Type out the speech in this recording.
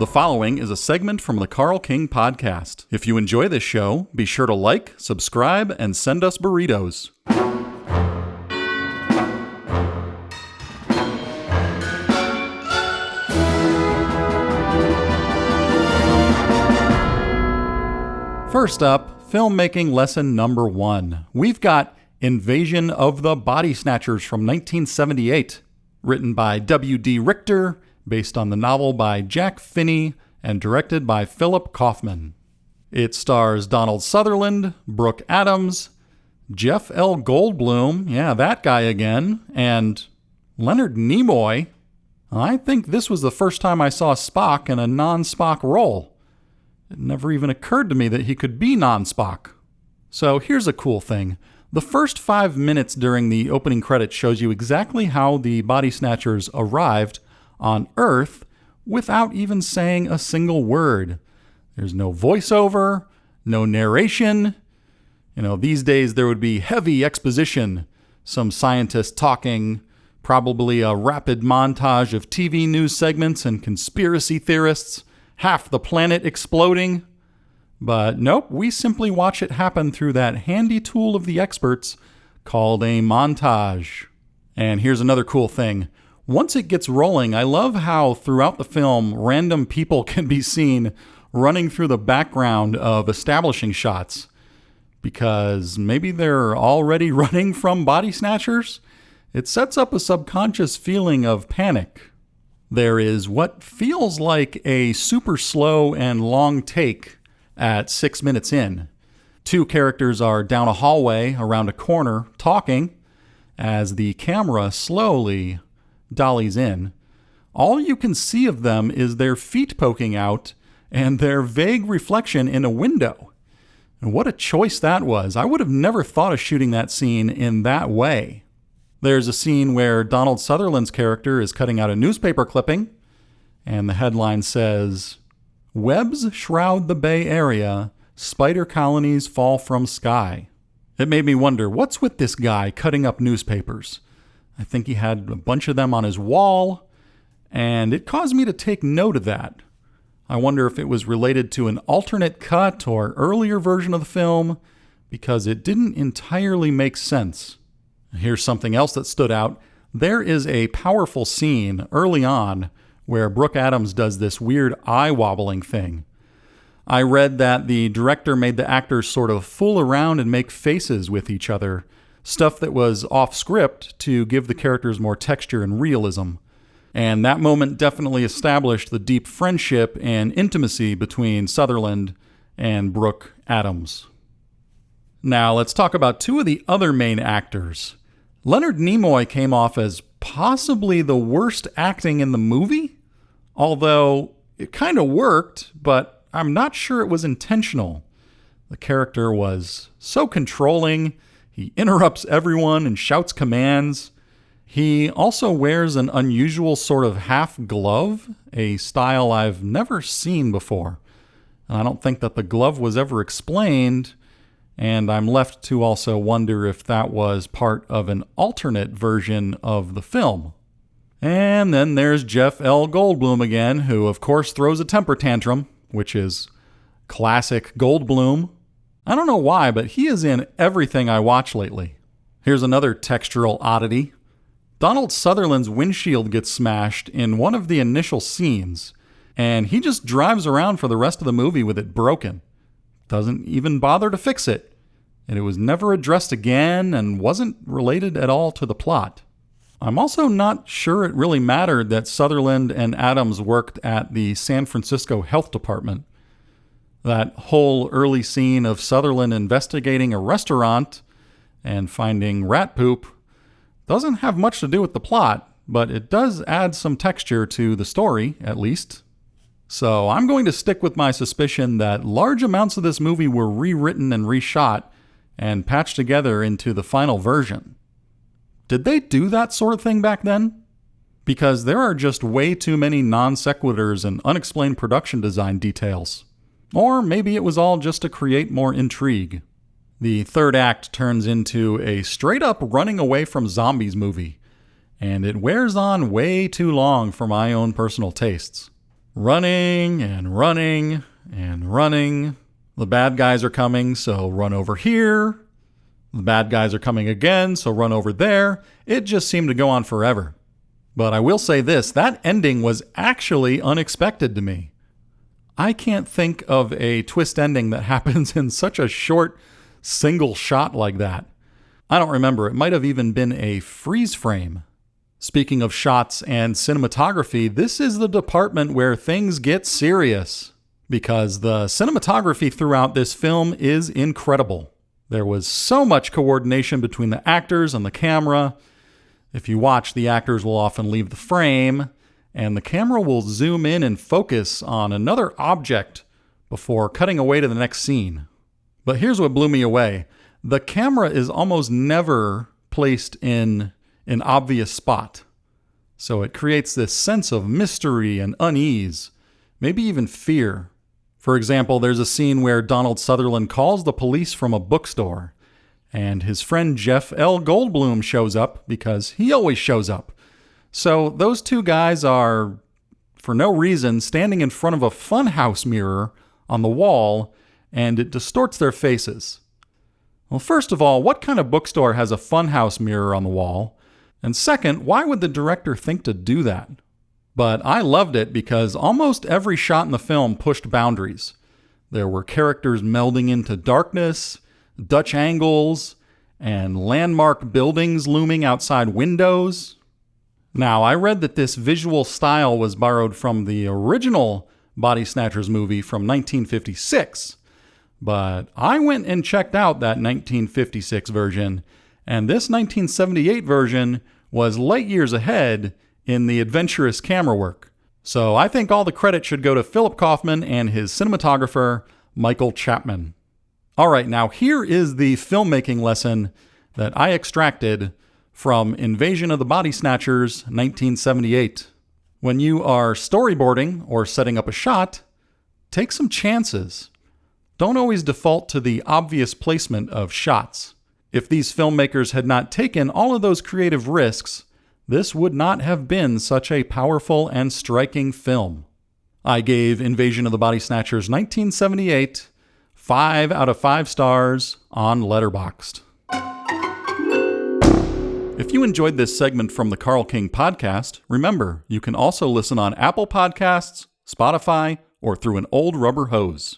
The following is a segment from the Carl King Podcast. If you enjoy this show, be sure to like, subscribe, and send us burritos. First up, filmmaking lesson number 1. We've got Invasion of the Body Snatchers from 1978, written by WD Richter, based on the novel by Jack Finney, and directed by Philip Kaufman. It stars Donald Sutherland, Brooke Adams, Jeff L. Goldblum, yeah, that guy again, and Leonard Nimoy. I think this was the first time I saw Spock in a non-Spock role. It never even occurred to me that he could be non-Spock. So here's a cool thing. The first 5 minutes during the opening credits shows you exactly how the Body Snatchers arrived on Earth without even saying a single word. There's no voiceover, no narration. These days there would be heavy exposition, some scientists talking, probably a rapid montage of TV news segments and conspiracy theorists, half the planet exploding. But nope, we simply watch it happen through that handy tool of the experts called a montage. And here's another cool thing. Once it gets rolling, I love how throughout the film, random people can be seen running through the background of establishing shots. Because maybe they're already running from body snatchers? It sets up a subconscious feeling of panic. There is what feels like a super slow and long take at 6 minutes in. 2 characters are down a hallway around a corner talking as the camera slowly dollies in. All you can see of them is their feet poking out and their vague reflection in a window. And what a choice that was. I would have never thought of shooting that scene in that way. There's a scene where Donald Sutherland's character is cutting out a newspaper clipping, and the headline says, "Webs shroud the Bay Area, spider colonies fall from sky." It made me wonder, what's with this guy cutting up newspapers? I think he had a bunch of them on his wall, and it caused me to take note of that. I wonder if it was related to an alternate cut or earlier version of the film, because it didn't entirely make sense. Here's something else that stood out. There is a powerful scene early on where Brooke Adams does this weird eye-wobbling thing. I read that the director made the actors sort of fool around and make faces with each other, stuff that was off script to give the characters more texture and realism. And that moment definitely established the deep friendship and intimacy between Sutherland and Brooke Adams. Now let's talk about 2 of the other main actors. Leonard Nimoy came off as possibly the worst acting in the movie, although it kind of worked, but I'm not sure it was intentional. The character was so controlling. He interrupts everyone and shouts commands. He also wears an unusual sort of half glove, a style I've never seen before. And I don't think that the glove was ever explained, and I'm left to also wonder if that was part of an alternate version of the film. And then there's Jeff L. Goldblum again, who of course throws a temper tantrum, which is classic Goldblum. I don't know why, but he is in everything I watch lately. Here's another textural oddity. Donald Sutherland's windshield gets smashed in one of the initial scenes, and he just drives around for the rest of the movie with it broken. Doesn't even bother to fix it, and it was never addressed again and wasn't related at all to the plot. I'm also not sure it really mattered that Sutherland and Adams worked at the San Francisco Health Department. That whole early scene of Sutherland investigating a restaurant and finding rat poop doesn't have much to do with the plot, but it does add some texture to the story, at least. So I'm going to stick with my suspicion that large amounts of this movie were rewritten and reshot and patched together into the final version. Did they do that sort of thing back then? Because there are just way too many non sequiturs and unexplained production design details. Or maybe it was all just to create more intrigue. The third act turns into a straight-up running away from zombies movie, and it wears on way too long for my own personal tastes. Running and running and running. The bad guys are coming, so run over here. The bad guys are coming again, so run over there. It just seemed to go on forever. But I will say this, that ending was actually unexpected to me. I can't think of a twist ending that happens in such a short, single shot like that. I don't remember. It might have even been a freeze frame. Speaking of shots and cinematography, this is the department where things get serious, because the cinematography throughout this film is incredible. There was so much coordination between the actors and the camera. If you watch, the actors will often leave the frame, and the camera will zoom in and focus on another object before cutting away to the next scene. But here's what blew me away. The camera is almost never placed in an obvious spot. So it creates this sense of mystery and unease, maybe even fear. For example, there's a scene where Donald Sutherland calls the police from a bookstore, and his friend Jeff L. Goldblum shows up because he always shows up. So those two guys are, for no reason, standing in front of a funhouse mirror on the wall, and it distorts their faces. Well, first of all, what kind of bookstore has a funhouse mirror on the wall? And second, why would the director think to do that? But I loved it because almost every shot in the film pushed boundaries. There were characters melding into darkness, Dutch angles, and landmark buildings looming outside windows. Now, I read that this visual style was borrowed from the original Body Snatchers movie from 1956. But I went and checked out that 1956 version, and this 1978 version was light years ahead in the adventurous camera work. So I think all the credit should go to Philip Kaufman and his cinematographer, Michael Chapman. All right, now here is the filmmaking lesson that I extracted from Invasion of the Body Snatchers, 1978. When you are storyboarding or setting up a shot, take some chances. Don't always default to the obvious placement of shots. If these filmmakers had not taken all of those creative risks, this would not have been such a powerful and striking film. I gave Invasion of the Body Snatchers 1978 5 out of 5 stars on Letterboxd. If you enjoyed this segment from the Carl King podcast, remember, you can also listen on Apple Podcasts, Spotify, or through an old rubber hose.